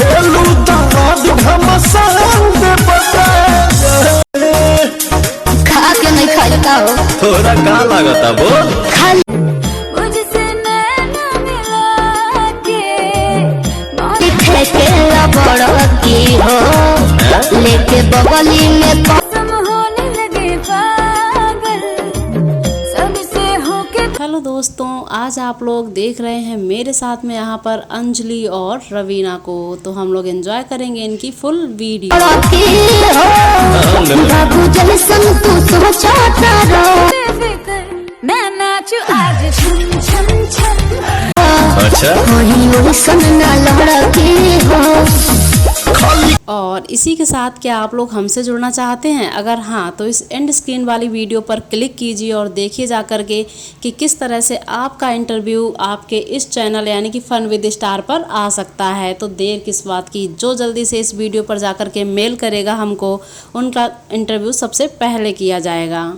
हेलू दाद घमसान दे बताए। खा के नहीं खाता हो थोड़ा का लागता बोल। मुझसे नैना मिला के ठेकेला बड़ की हो लेके बगली में कसम होने लगे पागल सबसे होके। हेलो दोस्तों, आज आप लोग देख रहे हैं मेरे साथ में यहाँ पर अंजलि और रवीना को। तो हम लोग एंजॉय करेंगे इनकी फुल वीडियो। बाबू जैसन तू सोचता रहो मैं नाचू आज छम छम छम। अच्छा कोई ओसन ना लड़की हो। और इसी के साथ क्या आप लोग हमसे जुड़ना चाहते हैं? अगर हाँ तो इस एंड स्क्रीन वाली वीडियो पर क्लिक कीजिए और देखिए जा करके कि किस तरह से आपका इंटरव्यू आपके इस चैनल यानी कि फन विद स्टार पर आ सकता है। तो देर किस बात की, जो जल्दी से इस वीडियो पर जा कर के मेल करेगा हमको, उनका इंटरव्यू सबसे पहले किया जाएगा।